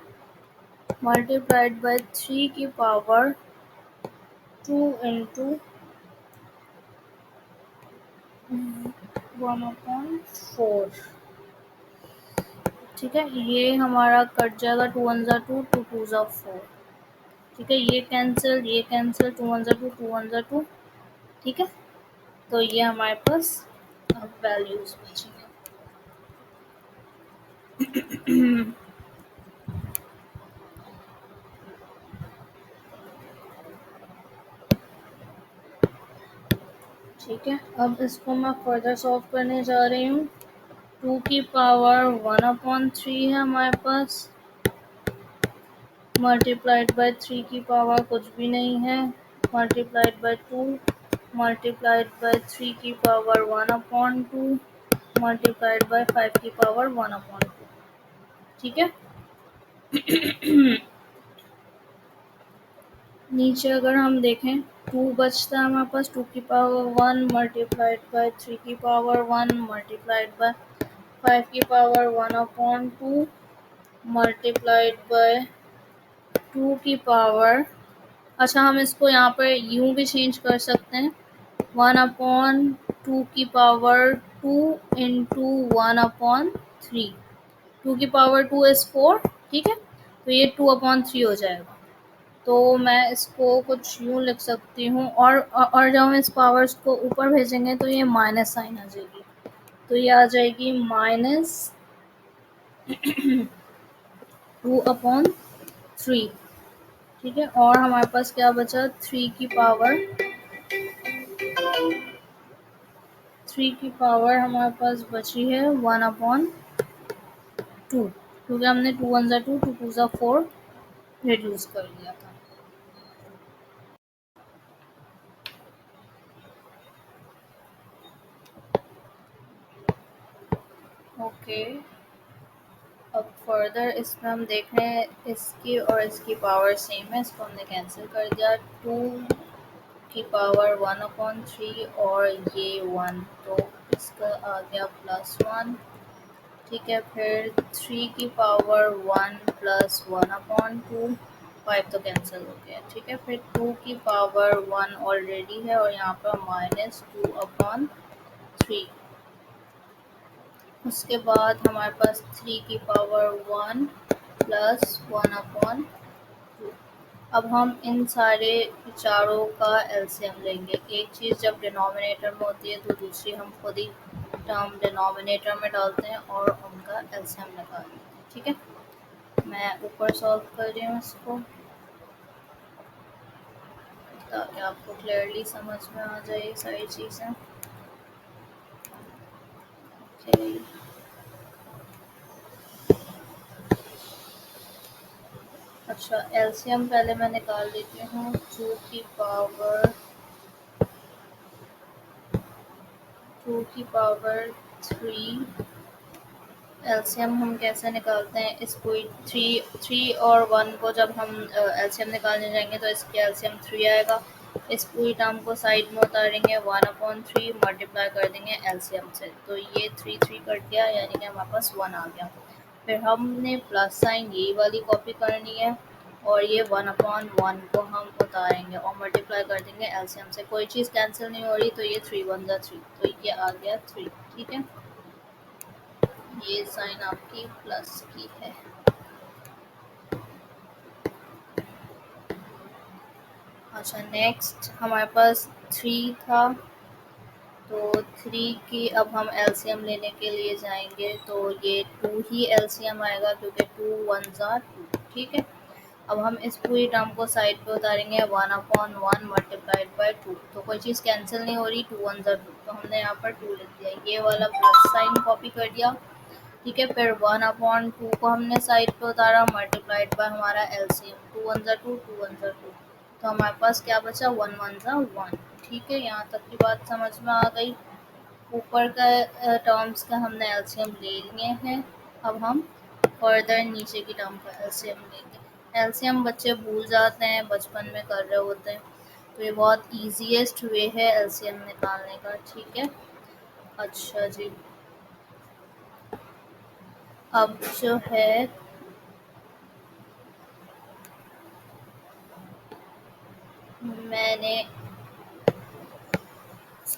मल्टीप्लाइड बाय 3 की पावर 2 इंटू 1/4। ठीक है। ये हमारा कट जाएगा, 2 1 2, 2 2 4। ठीक है। ये कैंसिल, ये कैंसिल, 2 1 2, 2 1 2। ठीक है। तो ये हमारे पास अब वैल्यूज बची हैं। ठीक है। अब इसको मैं फर्दर सॉल्व करने जा रही हूँ। 2 की पावर 1/3 है हमारे पास, मल्टीप्लाइड बाय 3 की पावर कुछ भी नहीं है, मल्टीप्लाइड बाय 2 मल्टीप्लाइड बाय 3 की पावर 1/2 मल्टीप्लाइड बाय 5 की पावर 1/2। ठीक है। नीचे अगर हम देखें, 2 बचता है हमारे पास, 2 की पावर 1 मल्टीप्लाइड बाय 3 की पावर 1 मल्टीप्लाइड बाय 5 की पावर 1/2 मल्टीप्लाइड बाय 2 की पावर, अच्छा हम इसको यहाँ पर यूँ भी चेंज कर सकते हैं, 1/2 की पावर 2 इंटू 1/3। 2 की पावर 2 इज़ 4। ठीक है। तो ये 2/3 हो जाएगा। तो मैं इसको कुछ यूँ लिख सकती हूँ, और जब हम इस पावर्स को ऊपर भेजेंगे तो ये माइनस साइन आ जाएगी, तो ये आ जाएगी -2/3। ठीक है। और हमारे पास क्या बचा, 3 की पावर हमारे पास बची है 1/2, क्योंकि हमने 2 1 2, 2 2 4 रिड्यूस कर लिया था। ओके। अब फर्दर इसमें हम देख रहे हैं, इसकी और इसकी पावर सेम है, इसको हमने कैंसिल कर दिया, 2 की पावर 1/3 और ये 1, तो इसका आ गया +1। ठीक है। फिर 3 की पावर 1 + 1/2, 5 तो कैंसिल हो गया। ठीक है। फिर 2 की पावर 1 ऑलरेडी है और यहाँ पर -2/3। उसके बाद हमारे पास 3 की पावर 1 + 1/2। अब हम इन सारे चारों का एलसीएम लेंगे। एक चीज़ जब डिनोमिनेटर में होती है तो दूसरी हम खुद ही टर्म डिनोमिनेटर में डालते हैं और उनका एलसीएम निकालते हैं। ठीक है, मैं ऊपर सॉल्व कर रही हूँ इसको ताकि आपको क्लियरली समझ में आ जाए ये सारी चीज़ें। ओके, अच्छा एलसीएम पहले मैं निकाल देती हूँ। 2 की पावर 3। एलसीएम हम कैसे निकालते हैं, इस कोई थ्री और 1 को जब हम एलसीएम निकालने जाएंगे तो इसके एलसीएम 3 आएगा। इस पूरी टर्म को साइड में उतारेंगे, 1/3 मल्टीप्लाई कर देंगे एलसीएम से, तो ये 3 कट गया, यानी कि हमारे पास 1 आ गया। फिर हमने प्लस साइन ये वाली कॉपी करनी है और ये 1/1 को हम उतारेंगे और मल्टीप्लाई कर देंगे एलसीएम से। कोई चीज़ कैंसिल नहीं हो रही तो ये 3 1 3, तो ये आ गया 3। ठीक है, ये साइन आपकी प्लस की है। अच्छा नेक्स्ट हमारे पास 3 था, तो 3 की अब हम एलसीएम लेने के लिए जाएंगे तो ये 2 ही एलसीएम आएगा क्योंकि 2 1s are 2। ठीक है, अब हम इस पूरी टर्म को साइड पे उतारेंगे, 1/1 मल्टीप्लाइड बाई 2, तो कोई चीज़ कैंसिल नहीं हो रही, 2 1s are 2, तो हमने यहाँ पर 2 लिख दिया, ये वाला प्लस साइन कॉपी कर दिया। ठीक है, फिर 1/2 को हमने साइड पे उतारा, मल्टीप्लाइड बाय हमारा LCM, 2 1s are 2, 2 1s are 2, तो हमारे पास क्या बचा, 1 1s are 1। ठीक है, यहाँ तक की बात समझ में आ गई। ऊपर का टर्म्स का हमने एलसीएम ले लिए हैं, अब हम फर्दर नीचे की टर्म का एलसीएम लेंगे। एलसीएम बच्चे भूल जाते हैं, बचपन में कर रहे होते हैं, तो ये बहुत ईजीएस्ट वे है एलसीएम निकालने का। ठीक है, अच्छा जी, अब जो है मैंने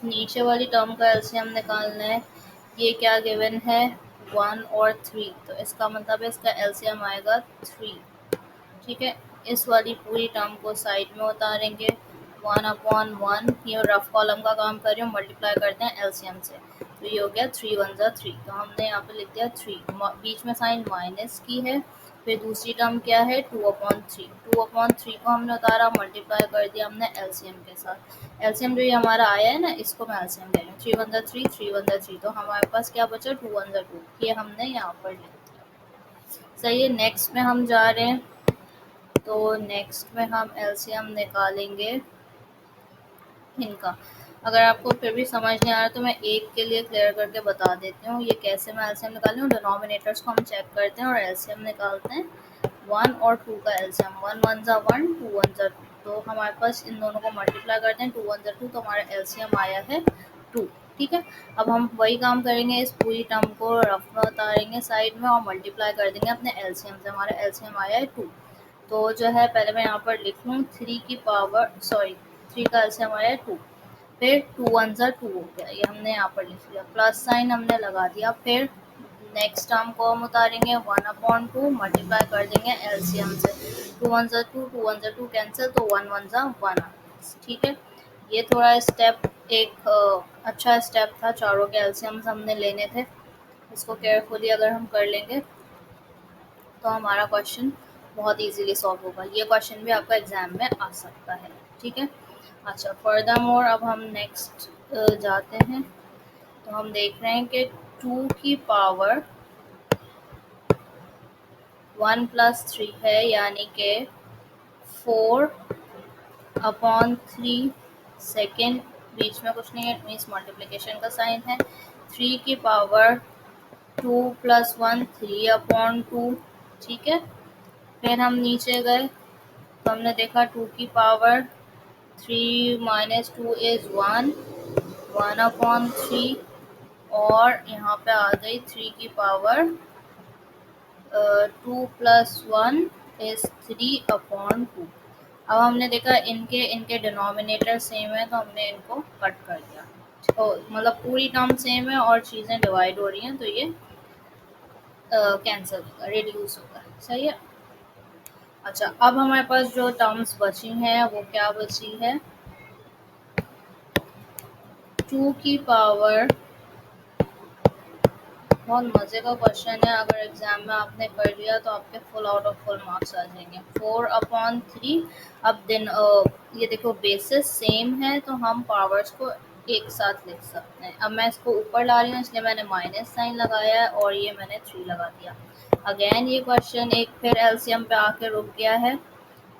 नीचे वाली टर्म का एलसीएम निकालना है। ये क्या गिवन है, 1 और 3, तो इसका मतलब है इसका एलसीएम आएगा 3। ठीक है, इस वाली पूरी टर्म को साइड में उतारेंगे, 1/1, ये रफ कॉलम का काम कर रही हूँ, मल्टीप्लाई करते हैं एलसीएम से, तो ये हो गया 3 1s are 3, तो हमने यहाँ पे लिख दिया 3, बीच में साइन माइनस की है। फिर दूसरी टर्म क्या है, 2/3, 2/3 को हमने उतारा, मल्टीप्लाई कर दिया हमने एलसीएम के साथ। एलसीएम जो ये हमारा आया है ना, इसको मैं एलसीएम ले रही हूँ, 3 1s are 3, 3 1s are 3, तो हमारे पास क्या बचा, 2 1s are 2, ये हमने यहाँ पर लिख दिया। सही है, नेक्स्ट में हम जा रहे हैं, तो नेक्स्ट में हम एलसीएम निकालेंगे इनका। अगर आपको फिर भी समझ नहीं आ रहा तो मैं एक के लिए क्लियर करके बता देती हूँ ये कैसे मैं एलसीएम निकाली हूँ। डिनोमिनेटर्स को हम चेक करते हैं और एलसीएम निकालते हैं। 1 और 2 का LCM, 1 1s are 1, 2 1s are 2, तो हमारे पास इन दोनों को मल्टीप्लाई करते हैं, 2 1s are 2, तो हमारा एलसीएम आया है 2। ठीक है, अब हम वही काम करेंगे, इस पूरी टर्म को रफ में उतारेंगे साइड में और मल्टीप्लाई कर देंगे अपने एलसीएम से, हमारा एलसीएम आया है 2। तो जो है पहले मैं यहाँ पर लिख लूँ, 3 का एलसीएम आया है 2, फिर 2 1s are 2 हो गया, ये हमने यहाँ पर लिख लिया, प्लस साइन हमने लगा दिया। फिर नेक्स्ट टर्म को हम उतारेंगे, 1/2 मल्टीप्लाई कर देंगे एलसीएम से, 2 1s are 2, 2 1s are 2 cancel, तो 1 1s are 1 आ गया। ठीक है, ये थोड़ा स्टेप एक अच्छा स्टेप था, चारों के एलसीएम्स हमने लेने थे, इसको केयरफुली अगर हम कर लेंगे तो हमारा क्वेश्चन बहुत इजीली सॉल्व होगा। ये क्वेश्चन भी आपका एग्जाम में आ सकता है। ठीक है, अच्छा फर्दर मोर अब हम नेक्स्ट जाते हैं, तो हम देख रहे हैं कि 2 की पावर 1 + 3 है, यानी कि 4/3 सेकेंड, बीच में कुछ नहीं है, मीन्स मल्टीप्लिकेशन का साइन है। 3 की पावर 2 + 1 3/2। ठीक है, फिर हम नीचे गए तो हमने देखा 2 की पावर 3 - 2 is 1, 1/3, और यहाँ पे आ गई 3 की पावर 2 + 1 is 3/2। अब हमने देखा इनके इनके डिनोमिनेटर सेम है, तो हमने इनको कट कर दिया, तो मतलब पूरी टर्म सेम है और चीज़ें डिवाइड हो रही हैं, तो ये कैंसिल होगा, रिड्यूस होगा। सही है, अच्छा, अब हमारे पास जो टर्म्स बची हैं वो क्या बची है, 2 की पावर, बहुत मज़े का क्वेश्चन है, अगर एग्जाम में आपने कर लिया तो आपके full out of full marks आ जाएंगे। 4/3। अब दिन ये देखो बेसिस सेम है तो हम पावर्स को एक साथ लिख सकते हैं। अब मैं इसको ऊपर ला रही हूँ इसलिए मैंने माइनस साइन लगाया है और ये मैंने 3 लगा दिया। अगेन ये क्वेश्चन एक फिर एलसीएम पे आके रुक गया है,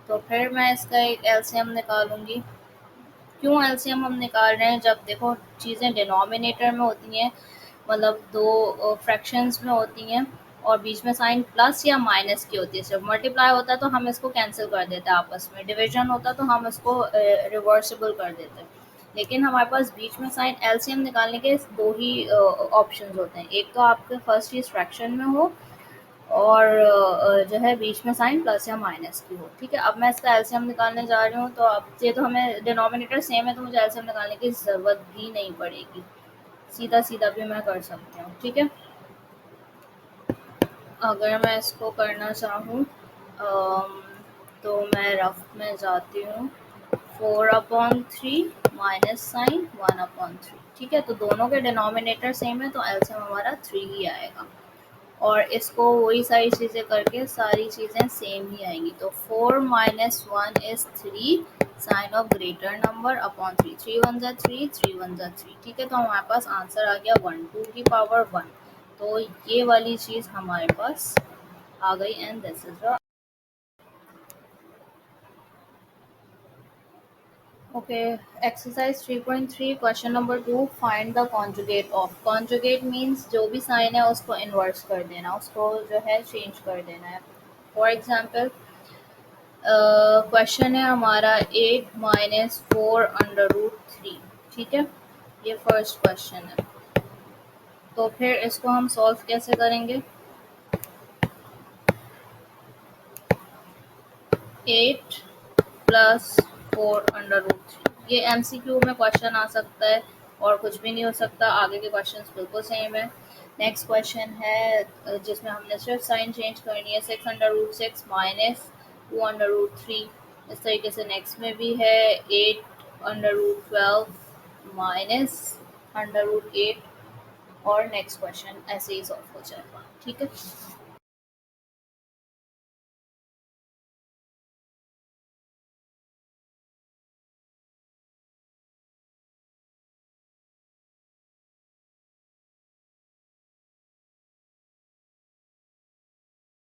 तो फिर मैं इसका एक एलसीएम निकालूंगी। क्यों एलसीएम हम निकाल रहे हैं, जब देखो चीज़ें डिनोमिनेटर में होती हैं, मतलब दो फ्रैक्शंस में होती हैं और बीच में साइन प्लस या माइनस की होती है, जब मल्टीप्लाई होता है तो हम इसको कैंसिल कर देते हैं आपस में, डिवीजन होता है तो हम इसको रिवर्सिबल कर देते हैं। लेकिन हमारे पास बीच में साइन एलसीएम निकालने के दो ही ऑप्शंस होते हैं, एक तो आपके फर्स्ट चीज़ फ्रैक्शन में हो और जो है बीच में साइन प्लस या माइनस की हो। ठीक है, अब मैं इसका एलसीएम निकालने जा रही हूँ, तो अब ये तो हमें डिनोमिनेटर सेम है तो मुझे एलसीएम निकालने की ज़रूरत भी नहीं पड़ेगी, सीधा सीधा भी मैं कर सकती हूँ। ठीक है, अगर मैं इसको करना चाहूँ तो मैं रफ में जाती हूँ, 4/3 माइनस साइन 1/3। ठीक है, तो दोनों के डिनोमिनेटर सेम है तो एलसीएम हमारा 3 ही आएगा और इसको वही सारी चीज़ें करके सारी चीज़ें सेम ही आएंगी। तो 4 minus 1 is 3 sign of greater number upon 3, 3 1 जा 3, 3 1 जा 3। ठीक है, तो हमारे पास आंसर आ गया 1, 2 की पावर 1। तो ये वाली चीज़ हमारे पास आ गई and this is the okay. Exercise 3.3 question number 2, find the conjugate of. Conjugate means जो भी साइन है उसको इन्वर्स कर देना, उसको जो है चेंज कर देना है। फॉर एग्जाम्पल क्वेश्चन है हमारा 8 माइनस 4/√3। ठीक है, ये फर्स्ट क्वेश्चन है, तो फिर इसको हम सॉल्व कैसे करेंगे। 8 प्लस 4/√3, ये एमसीक्यू में क्वेश्चन आ सकता है और कुछ भी नहीं हो सकता, आगे के क्वेश्चंस बिल्कुल सेम है। नेक्स्ट क्वेश्चन है जिसमें हमने सिर्फ साइन चेंज करनी है, 6/6 माइनस 2/√3। इस तरीके से नेक्स्ट में भी है 8/12 माइनस 1/8 और नेक्स्ट क्वेश्चन ऐसे ही सॉल्व हो जाएगा। ठीक है,